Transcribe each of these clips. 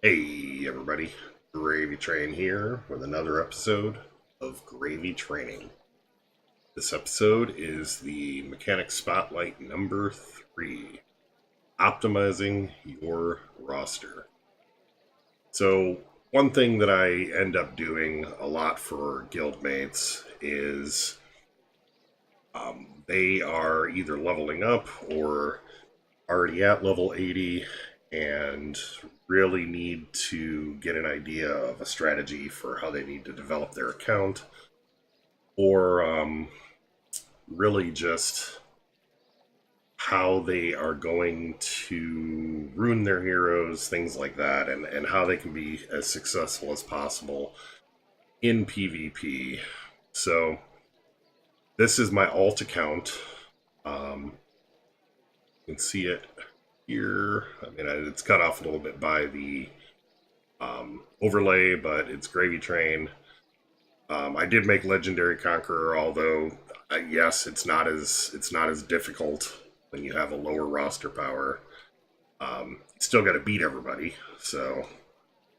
Hey everybody, GravyTrain here with another episode of GravyTraining. This episode is the Mechanic Spotlight number 3, Optimizing Your Roster. So, one thing that I end up doing a lot for guildmates is they are either leveling up or already at level 80 and really need to get an idea of a strategy for how they need to develop their account, or really just how they are going to ruin their heroes, things like that, and how they can be as successful as possible in PvP. So, this is my alt account. You can see it here. I mean, it's cut off a little bit by the overlay, but it's GravyTrain. I did make Legendary Conqueror, although yes, it's not as difficult when you have a lower roster power. You still got to beat everybody, and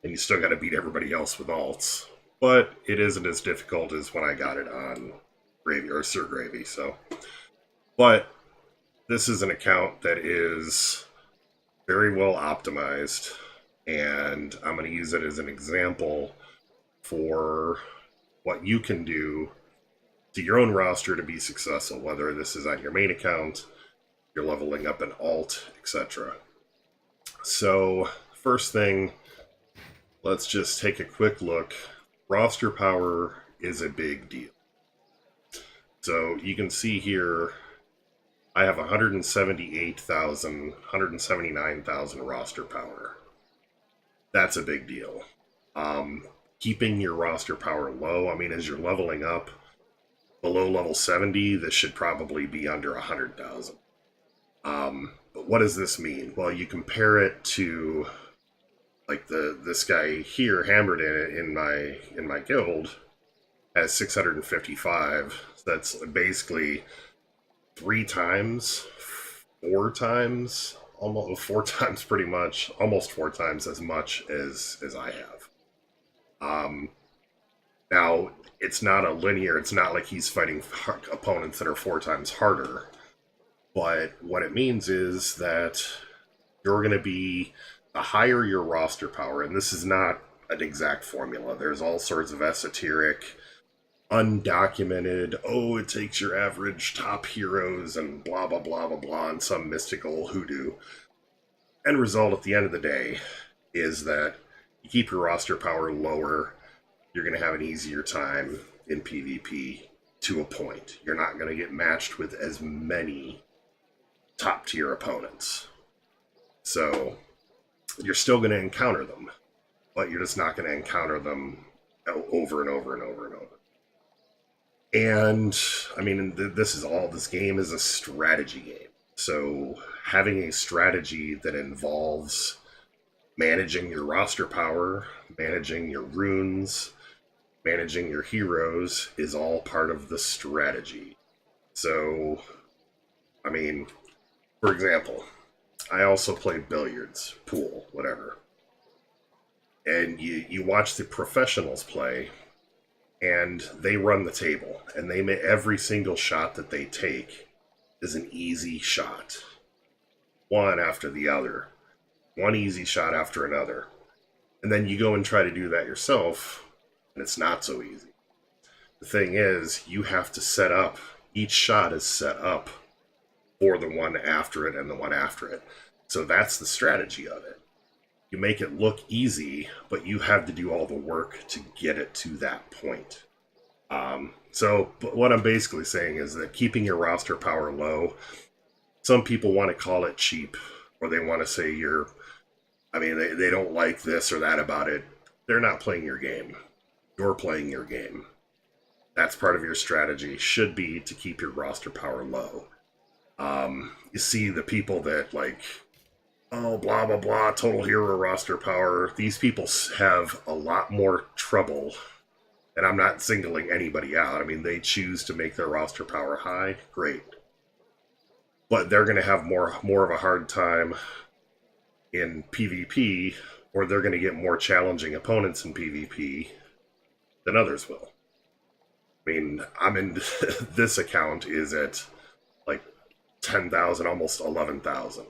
you still got to beat everybody else with alts, but it isn't as difficult as when I got it on Gravy or Sir Gravy. So, but this is an account that is very well optimized, and I'm going to use it as an example for what you can do to your own roster to be successful, whether this is on your main account, you're leveling up an alt, etc. So, first thing, let's just take a quick look. Roster power is a big deal. So, you can see here, I have 179,000 roster power. That's a big deal. Keeping your roster power low, I mean, as you're leveling up below level 70, this should probably be under 100,000. But what does this mean? Well, you compare it to like this guy here, Hammered in my guild, has 655. So that's basically almost 4 times pretty much, almost 4 times as much as I have. Now, it's not a linear, it's not like he's fighting opponents that are 4 times harder, but what it means is that you're going to be, the higher your roster power, and this is not an exact formula, there's all sorts of esoteric, undocumented, oh, it takes your average top heroes and blah, blah, blah, blah, blah, and some mystical hoodoo. End result at the end of the day is that you keep your roster power lower, you're going to have an easier time in PvP to a point. You're not going to get matched with as many top tier opponents. So, you're still going to encounter them, but you're just not going to encounter them over and over and over and over. And, I mean, this game is a strategy game. So, having a strategy that involves managing your roster power, managing your runes, managing your heroes is all part of the strategy. So, I mean, for example, I also play billiards, pool, whatever. And you watch the professionals play, and they run the table, and every single shot that they take is an easy shot. One after the other. One easy shot after another. And then you go and try to do that yourself, and it's not so easy. The thing is, you have to set up, each shot is set up for the one after it and the one after it. So that's the strategy of it. You make it look easy, but you have to do all the work to get it to that point. But what I'm basically saying is that keeping your roster power low, some people want to call it cheap, or they want to say they don't like this or that about it. They're not playing your game. You're playing your game. That's part of your strategy, should be to keep your roster power low. You see the people that oh, blah, blah, blah, total hero roster power. These people have a lot more trouble, and I'm not singling anybody out. I mean, they choose to make their roster power high, great. But they're going to have more of a hard time in PvP or they're going to get more challenging opponents in PvP than others will. I mean, I'm in this account is at like 10,000, almost 11,000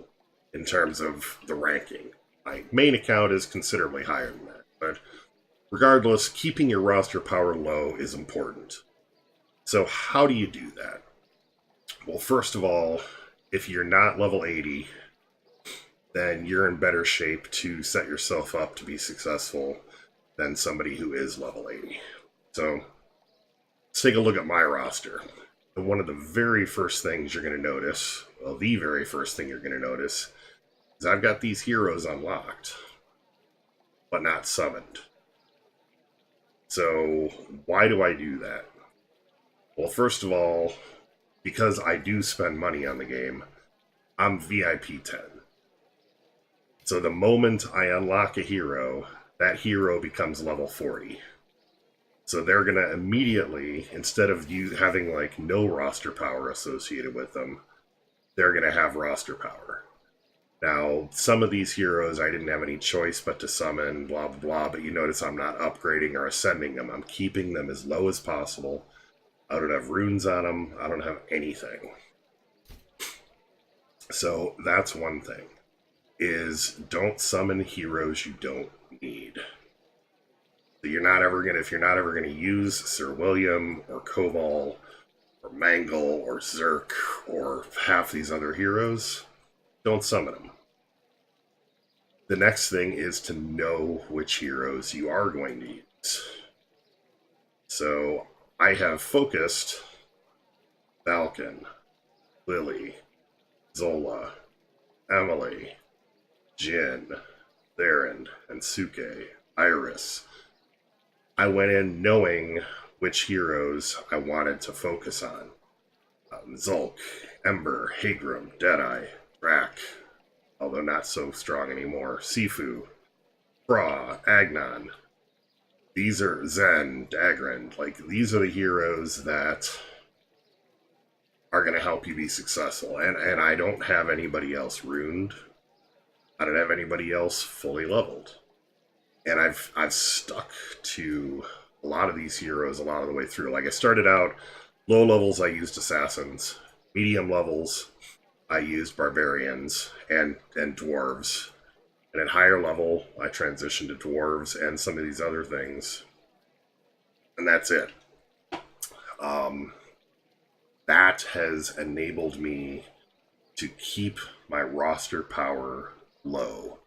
in terms of the ranking. My main account is considerably higher than that, but regardless, keeping your roster power low is important. So how do you do that? Well, first of all, if you're not level 80, then you're in better shape to set yourself up to be successful than somebody who is level 80. So let's take a look at my roster. And one of the very first things you're going to notice, well, the very first thing you're going to notice, is I've got these heroes unlocked, but not summoned. So why do I do that? Well, first of all, because I do spend money on the game, I'm VIP 10. So the moment I unlock a hero, that hero becomes level 40. So they're going to immediately, instead of you having like no roster power associated with them, they're going to have roster power. Now, some of these heroes I didn't have any choice but to summon, blah, blah, blah, but you notice I'm not upgrading or ascending them. I'm keeping them as low as possible. I don't have runes on them. I don't have anything. So that's one thing, is don't summon heroes you don't need. So you're not ever gonna, if you're not ever gonna use Sir William or Koval or Mangle or Zerk or half these other heroes, don't summon them. The next thing is to know which heroes you are going to use. So I have focused Falcon, Lily, Zola, Emily, Jin, Theron, and Suke, Iris. I went in knowing which heroes I wanted to focus on. Zulk, Ember, Hagrim, Deadeye, Drak, although not so strong anymore, Sifu, Fra, Agnon. These are Zen, Dagran. Like, these are the heroes that are going to help you be successful. And I don't have anybody else ruined. I don't have anybody else fully leveled. And I've stuck to a lot of these heroes a lot of the way through. Like, I started out, low levels I used assassins. Medium levels I used barbarians and dwarves. And at higher level, I transitioned to dwarves and some of these other things. And that's it. That has enabled me to keep my roster power low.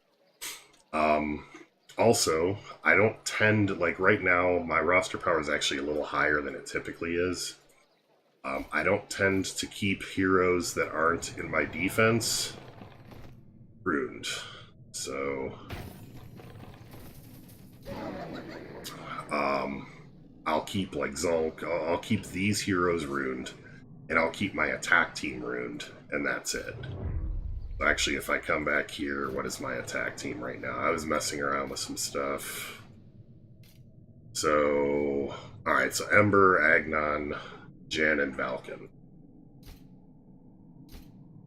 Also, I don't tend, like right now, my roster power is actually a little higher than it typically is. I don't tend to keep heroes that aren't in my defense ruined. So, I'll keep like Zulk, I'll keep these heroes ruined, and I'll keep my attack team ruined, and that's it. Actually, if I come back here, what is my attack team right now? I was messing around with some stuff. So, alright, so Ember, Agnon, Jen, and Valken.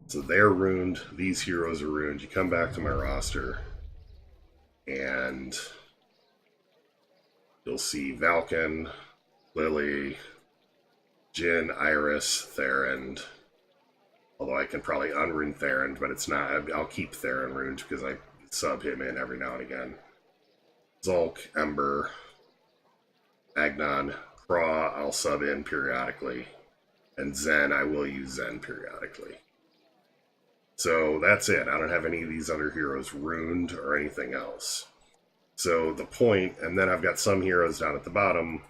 So they're ruined, these heroes are ruined. You come back to my roster, and you'll see Valken, Lily, Jin, Iris, Theron. Although I can probably unrune Theron, but it's not. I'll keep Theron ruined because I sub him in every now and again. Zulk, Ember, Agnon, Craw, I'll sub in periodically. And Zen, I will use Zen periodically. So that's it. I don't have any of these other heroes ruined or anything else. So the point, and then I've got some heroes down at the bottom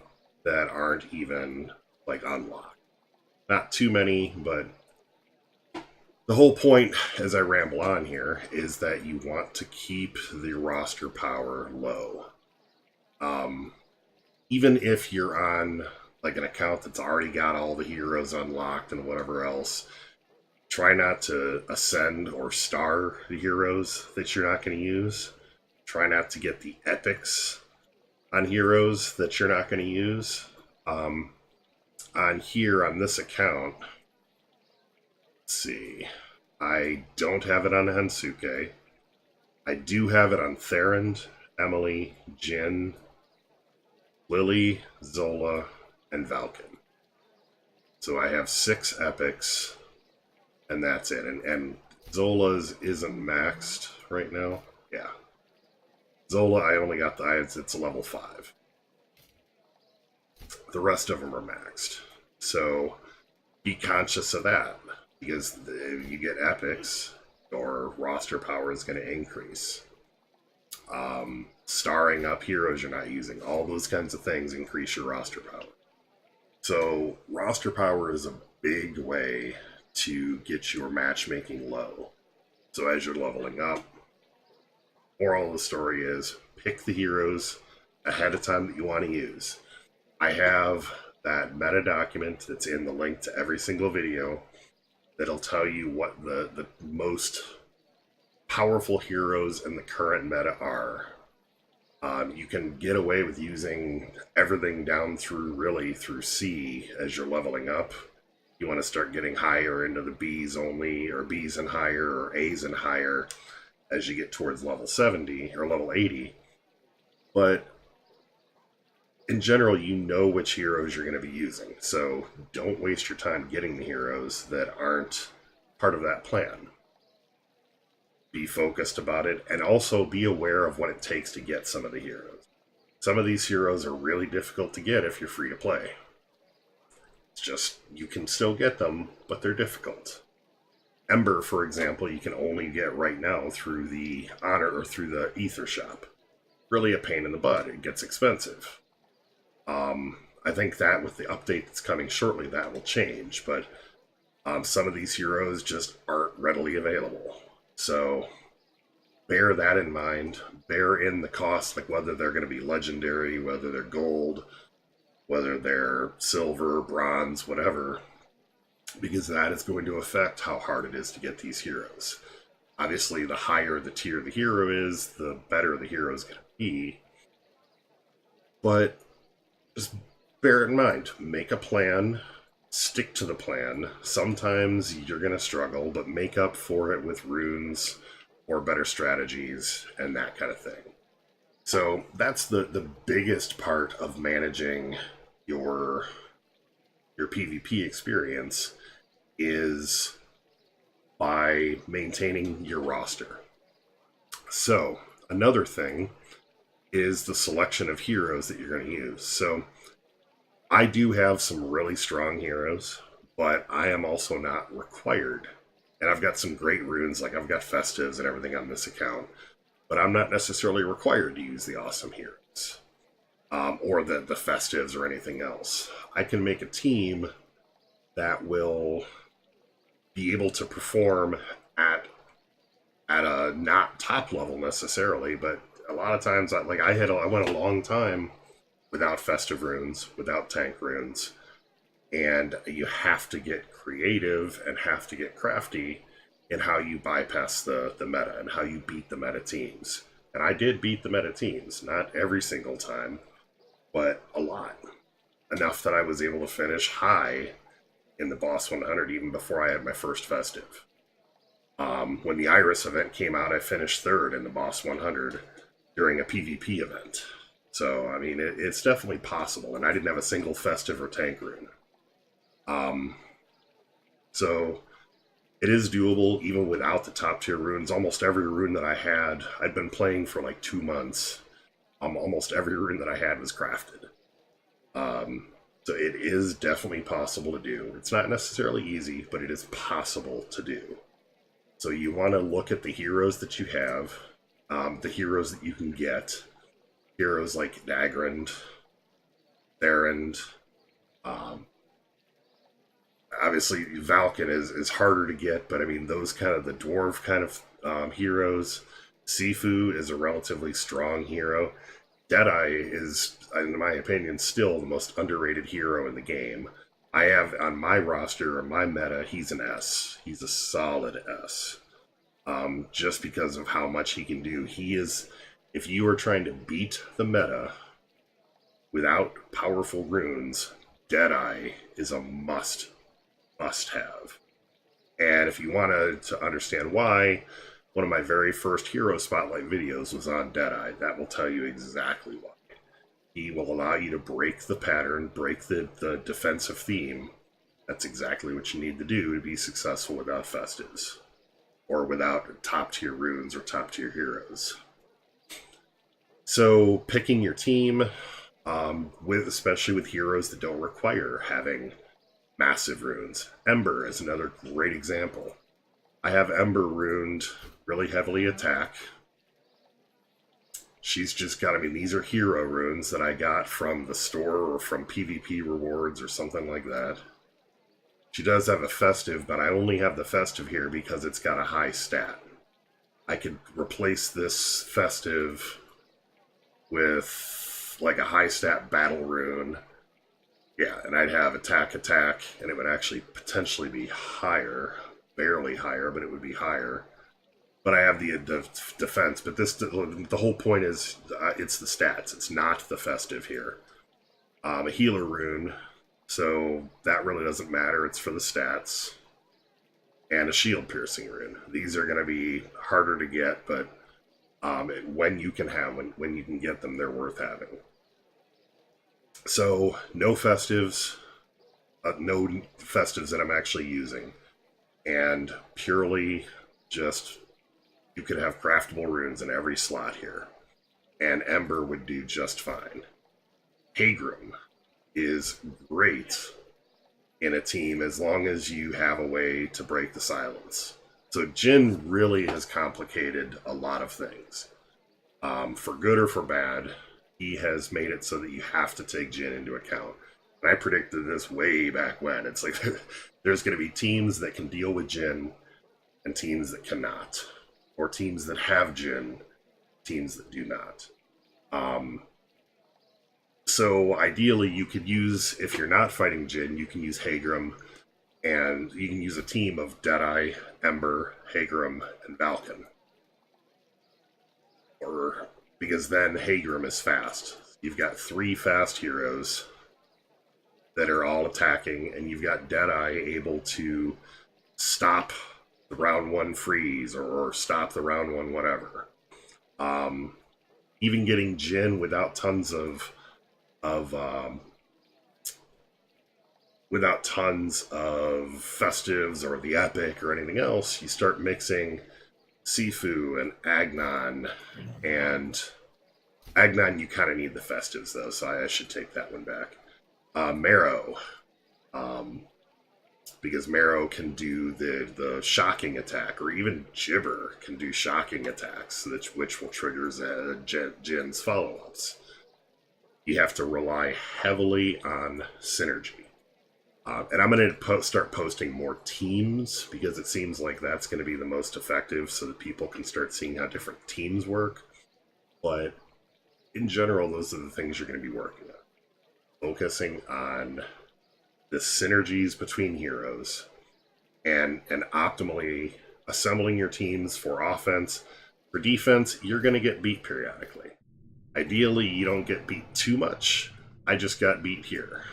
that aren't even like unlocked. Not too many, but the whole point, as I ramble on here, is that you want to keep the roster power low. Even if you're on like an account that's already got all the heroes unlocked and whatever else, try not to ascend or star the heroes that you're not going to use. Try not to get the epics on heroes that you're not going to use. On here, on this account, let's see, I don't have it on Hensuke. I do have it on Theron, Emily, Jin, Lily, Zola, and Valken. So I have 6 epics, and that's it. And Zola's isn't maxed right now. Yeah. Zola, I only got it's a level 5. The rest of them are maxed. So be conscious of that, because if you get epics, your roster power is going to increase. Starring up heroes you're not using, all those kinds of things increase your roster power. So roster power is a big way to get your matchmaking low. So as you're leveling up, moral of the story is pick the heroes ahead of time that you want to use. I have that meta document that's in the link to every single video that'll tell you what the most powerful heroes in the current meta are. You can get away with using everything down through C as you're leveling up. You want to start getting higher into the Bs only, or Bs and higher, or As and higher as you get towards level 70 or level 80. But in general, you know which heroes you're going to be using. So don't waste your time getting the heroes that aren't part of that plan. Be focused about it, and also be aware of what it takes to get some of the heroes. Some of these heroes are really difficult to get if you're free to play. It's just, you can still get them, but they're difficult. Ember, for example, you can only get right now through the Honor or through the Ether shop. Really a pain in the butt. It gets expensive. I think that with the update that's coming shortly, that will change, but some of these heroes just aren't readily available. So bear that in mind. Bear in the cost, like whether they're going to be legendary, whether they're gold, whether they're silver, bronze, whatever, because that is going to affect how hard it is to get these heroes. Obviously, the higher the tier the hero is, the better the hero is going to be. But just bear it in mind. Make a plan. Stick to the plan. Sometimes you're going to struggle, but make up for it with runes or better strategies and that kind of thing. So that's the biggest part of managing your PvP experience, is by maintaining your roster. So another thing is the selection of heroes that you're going to use. So I do have some really strong heroes, but I am also not required. And I've got some great runes, like I've got Festives and everything on this account, but I'm not necessarily required to use the awesome heroes, or the Festives or anything else. I can make a team that will be able to perform at a not top level necessarily, but a lot of times, I went a long time without festive runes, without tank runes, and you have to get creative and have to get crafty in how you bypass the meta and how you beat the meta teams. And I did beat the meta teams, not every single time, but a lot. Enough that I was able to finish high in the Boss 100 even before I had my first festive. When the Iris event came out, I finished 3rd in the Boss 100 during a PvP event. So, I mean, it's definitely possible, and I didn't have a single festive or tank rune. So, it is doable even without the top tier runes. Almost every rune that I had, I'd been playing for like 2 months. Almost every rune that I had was crafted. So it is definitely possible to do. It's not necessarily easy, but it is possible to do. So you want to look at the heroes that you have, the heroes that you can get. Heroes like Dagrand, Theron, obviously Valken is harder to get, but I mean those kind of the dwarf kind of heroes. Sifu is a relatively strong hero. Deadeye is, in my opinion, still the most underrated hero in the game. I have on my roster or my meta, he's an S. He's a solid S. Just because of how much he can do. He is, if you are trying to beat the meta without powerful runes, Deadeye is a must have. And if you want to understand why, One of my very first hero spotlight videos was on Deadeye. That will tell you exactly why. He will allow you to break the pattern, break the defensive theme. That's exactly what you need to do to be successful without festives. Or without top tier runes or top tier heroes. So picking your team, especially with heroes that don't require having massive runes. Ember is another great example. I have Ember runed really heavily attack. She's just got, these are hero runes that I got from the store or from PvP rewards or something like that. She does have a festive, but I only have the festive here because it's got a high stat. I could replace this festive with like a high stat battle rune. Yeah, and I'd have attack, and it would actually potentially be higher. Barely higher, but it would be higher. But I have the defense. But the whole point is it's the stats. It's not the festive here. A healer rune, so that really doesn't matter. It's for the stats. And a shield piercing rune. These are going to be harder to get, but when you can get them, they're worth having. So no festives that I'm actually using, and purely just you could have craftable runes in every slot here, and Ember would do just fine. Hagram is great in a team as long as you have a way to break the silence. So Jin really has complicated a lot of things. For good or for bad, he has made it so that you have to take Jin into account. And I predicted this way back when. It's like there's going to be teams that can deal with Jin and teams that cannot. Or teams that have Jin, teams that do not. So ideally you could use, if you're not fighting Jin, you can use Hagram, and you can use a team of Deadeye, Ember, Hagram, and Balkan. Because then Hagram is fast. You've got 3 fast heroes that are all attacking, and you've got Deadeye able to stop the round 1 freeze or stop the round 1 whatever. Even getting Jin without tons of festives or the epic or anything else, you start mixing Sifu and Agnon, and Agnon you kind of need the festives though, so I should take that one back. Marrow, because Marrow can do the shocking attack, or even Gibber can do shocking attacks, which will trigger Jin's follow-ups. You have to rely heavily on synergy. And I'm going to start posting more teams, because it seems like that's going to be the most effective so that people can start seeing how different teams work. But in general, those are the things you're going to be working on. Focusing on the synergies between heroes and optimally assembling your teams for offense. For defense, you're going to get beat periodically. Ideally, you don't get beat too much. I just got beat here.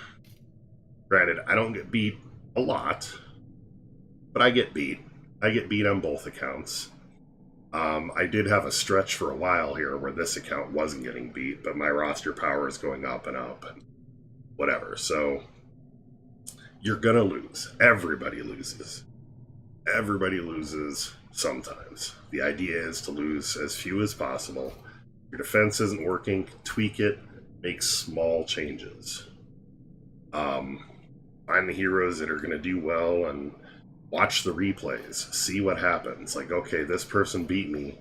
Granted, I don't get beat a lot, but I get beat. I get beat on both accounts. I did have a stretch for a while here where this account wasn't getting beat, but my roster power is going up and up and whatever. So you're gonna lose. Everybody loses. Everybody loses sometimes. The idea is to lose as few as possible. Your defense isn't working, tweak it, make small changes. Find the heroes that are going to do well and watch the replays. See what happens. Like, okay, this person beat me.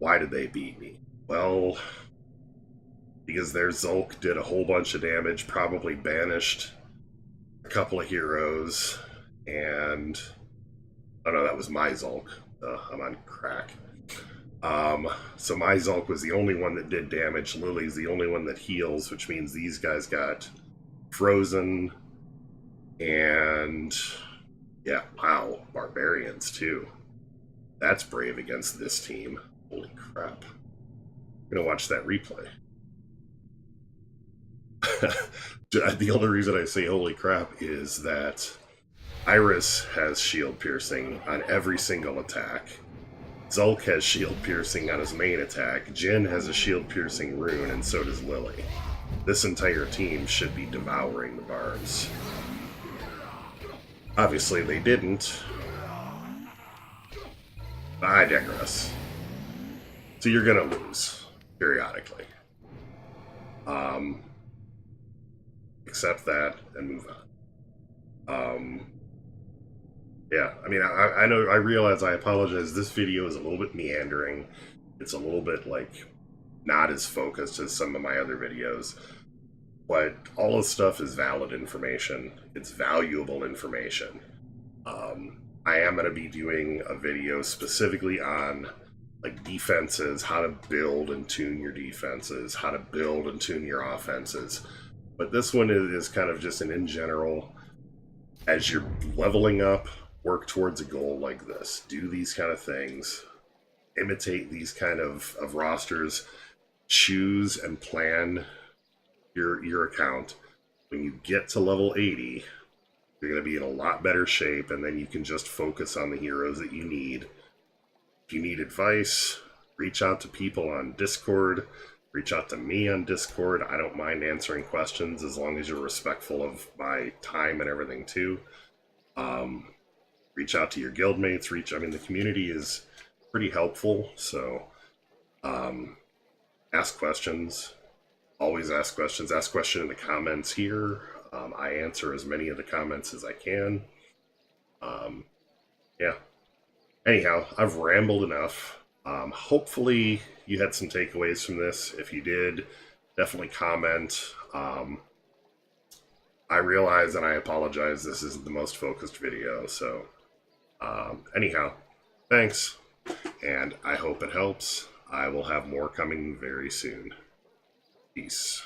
Why did they beat me? Well, because their Zulk did a whole bunch of damage, probably banished a couple of heroes, and... oh no, that was my Zulk. I'm on crack. So my Zulk was the only one that did damage. Lily's the only one that heals, which means these guys got frozen. And yeah, wow, barbarians too. That's brave against this team. Holy crap. I'm gonna watch that replay. The only reason I say holy crap is that Iris has shield piercing on every single attack. Zulk has shield piercing on his main attack, Jin has a shield piercing rune, and so does Lily. This entire team should be devouring the barbs. Obviously they didn't. I digress. So you're gonna lose, periodically. Accept that and move on. Yeah, I mean, I know, I realize, I apologize, this video is a little bit meandering. It's a little bit, like, not as focused as some of my other videos. But all this stuff is valid information. It's valuable information. I am going to be doing a video specifically on, like, defenses, how to build and tune your defenses, how to build and tune your offenses. But this one is kind of just an in general, as you're leveling up, work towards a goal like this. Do these kind of things. Imitate these kind of rosters. Choose and plan your account. When you get to level 80, you're going to be in a lot better shape, and then you can just focus on the heroes that you need. If you need advice, reach out to people on Discord. Reach out to me on Discord. I don't mind answering questions as long as you're respectful of my time and everything too. Reach out to your guildmates. I mean, the community is pretty helpful, so ask questions. Always ask questions. Ask questions in the comments here. I answer as many of the comments as I can. Yeah. Anyhow, I've rambled enough. Hopefully you had some takeaways from this. If you did, definitely comment. I realize and I apologize, this isn't the most focused video, so anyhow, thanks, and I hope it helps. I will have more coming very soon. Peace.